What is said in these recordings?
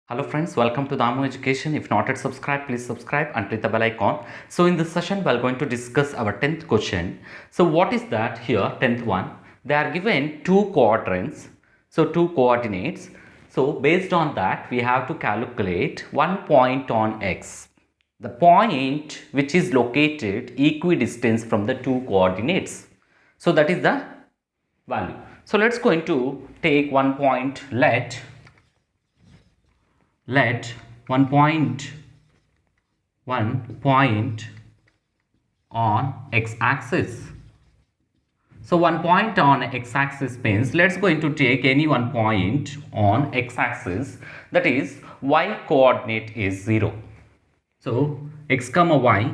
Hello friends, welcome to Damu Education. If not yet subscribed, please subscribe and click the bell icon. So in this session, we are going to discuss our 10th question. So what is that here, 10th one? They are given two quadrants, so two coordinates. So based on that, we have to calculate one point on X. The point which is located equidistant from the two coordinates. So that is the value. So let's going to take one point, let one point on x-axis. So one point on x-axis means let's going to take any one point on x-axis, that is y coordinate is 0. So x comma y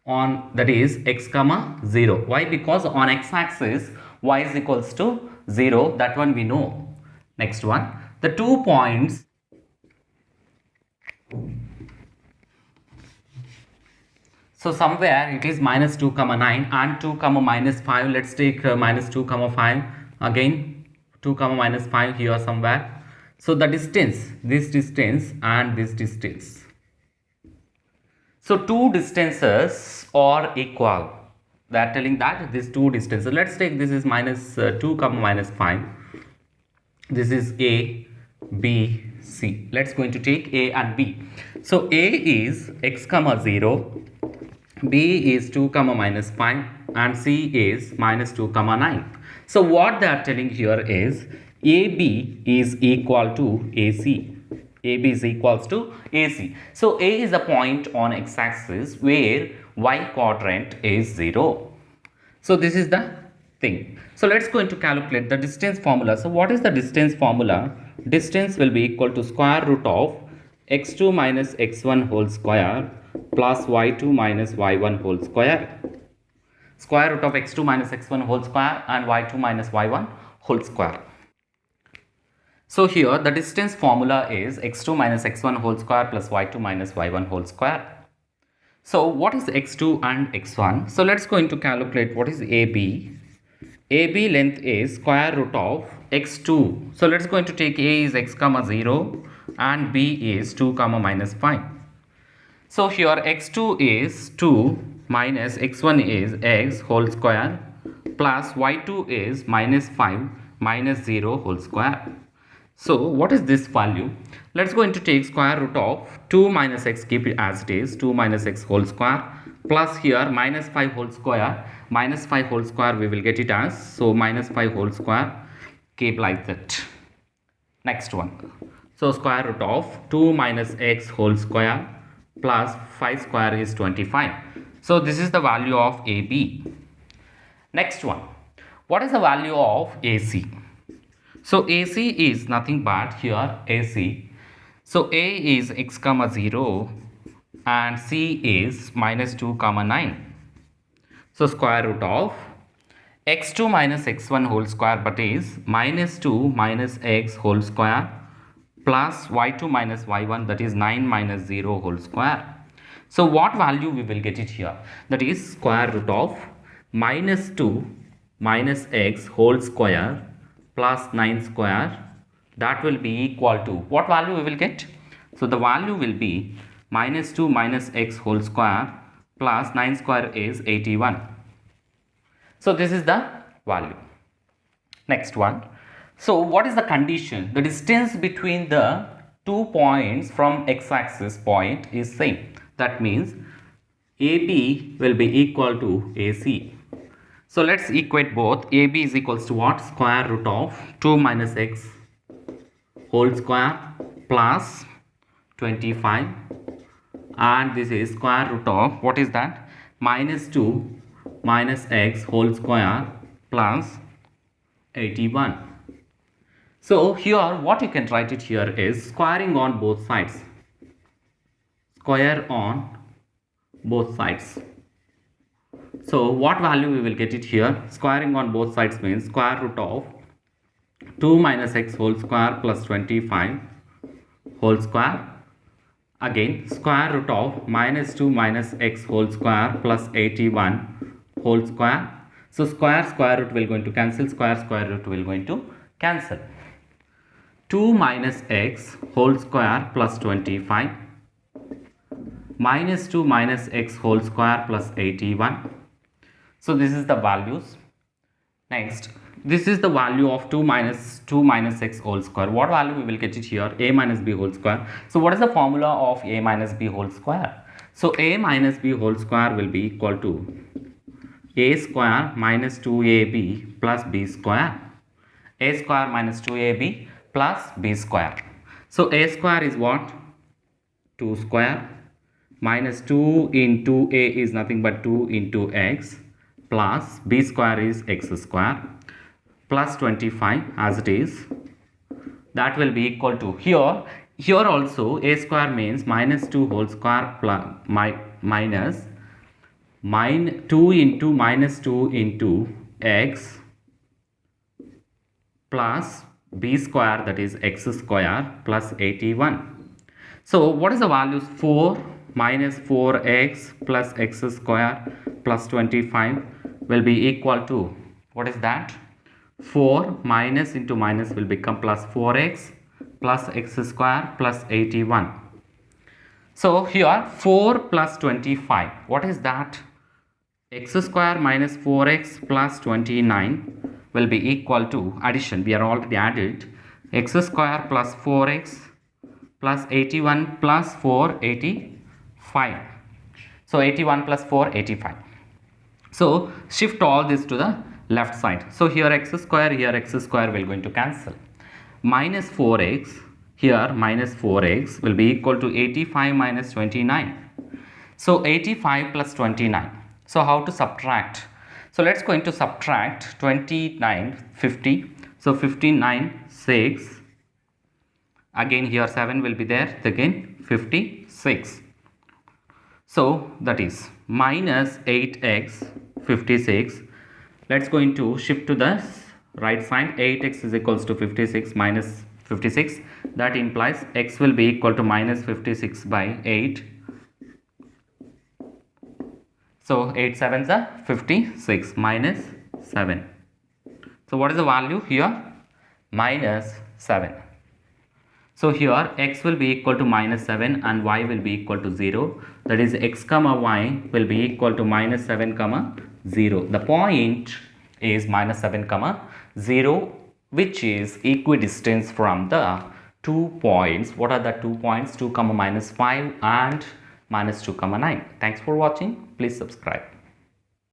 on, that is x comma 0. Why? Because on x-axis y is equals to 0, that one we know. Next one, the 2 points. So somewhere it is minus 2 comma 9 and 2 comma minus 5. Let's take minus 2 comma 5 again, 2 comma minus 5 here somewhere. So the distance, this distance and this distance. So two distances are equal. They are telling that these two distances. Let's take this is minus 2 comma minus 5. This is A, B, C. Let's going to take A and B. So A is x comma 0, B is 2 comma minus 5 and C is minus 2 comma 9. So what they are telling here is AB is equal to AC. AB is equals to AC. So A is a point on x-axis where y quadrant is 0. So this is the thing. So let's go into calculate the distance formula. So what is the distance formula? Distance will be equal to square root of x2 minus x1 whole square plus y2 minus y1 whole square. Square root of x2 minus x1 whole square and y2 minus y1 whole square. So here the distance formula is x2 minus x1 whole square plus y2 minus y1 whole square. So what is x2 and x1? So let's go into calculate what is AB. AB length is square root of x2. So let's go into take A is x comma 0 and B is 2 comma minus 5. So here x2 is 2 minus x1 is x whole square plus y2 is minus 5 minus 0 whole square. So what is this value? Let's go into take square root of 2 minus x, keep it as it is, 2 minus x whole square plus here minus 5 whole square, minus 5 whole square we will get it as, so minus 5 whole square, keep like that. Next one, so square root of 2 minus x whole square plus 5 square is 25. So this is the value of AB. Next one, what is the value of AC? So AC is nothing but here AC. So A is x comma 0 and C is minus 2 comma 9. So square root of x2 minus x1 whole square, but is minus 2 minus x whole square plus y2 minus y1, that is 9 minus 0 whole square. So what value we will get it here? That is square root of minus 2 minus x whole square plus 9 square, that will be equal to what value we will get? So the value will be minus 2 minus x whole square plus 9 square is 81. So this is the value. Next one. So what is the condition? The distance between the 2 points from x-axis point is same. That means AB will be equal to AC. So let's equate both. AB is equals to what? Square root of 2 minus x whole square plus 25 and this is square root of what is that? Minus 2 minus x whole square plus 81. So here what you can write it here is squaring on both sides. Square on both sides. So what value we will get it here? Squaring on both sides means square root of 2 minus x whole square plus 25 whole square. Again square root of minus 2 minus x whole square plus 81 whole square. So square root will going to cancel, square root will going to cancel. 2 minus x whole square plus 25 minus 2 minus x whole square plus 81. So this is the values. Next, this is the value of 2 minus x whole square. What value we will get it here? A minus b whole square. So what is the formula of a minus b whole square? So a minus b whole square will be equal to a square minus 2ab plus b square. A square minus 2ab plus b square. So a square is what? 2 square minus 2 into a is nothing but 2 into x plus b square is x square plus 25 as it is. That will be equal to here also a square means minus 2 whole square plus minus 2 into x plus b square, that is x square plus 81. So what is the values? 4 minus 4x plus x square plus 25 will be equal to, what is that? 4 minus into minus will become plus 4x plus x square plus 81. So here 4 plus 25, what is that? X square minus 4x plus 29 will be equal to, addition, we are already added, x square plus 4x plus 81 plus 4, 85. So 81 plus 4, 85. So shift all this to the left side. So here x square will going to cancel. Minus 4x, here minus 4x will be equal to 85 minus 29. So 85 plus 29. So how to subtract? So let's going to subtract 29, 50. So 59, 6. Again here 7 will be there. Again 56. So that is minus 8x 56. Let's going to shift to the right side. 8x is equals to 56 minus 56. That implies x will be equal to minus 56 by 8. So 8 sevens are 56 minus 7. So what is the value here? Minus 7. So here x will be equal to minus 7 and y will be equal to 0. That is x comma y will be equal to minus 7 comma 0. The point is minus 7 comma 0, which is equidistant from the 2 points. What are the 2 points? 2 comma minus 5 and minus 2 comma 9. Thanks for watching. Please subscribe.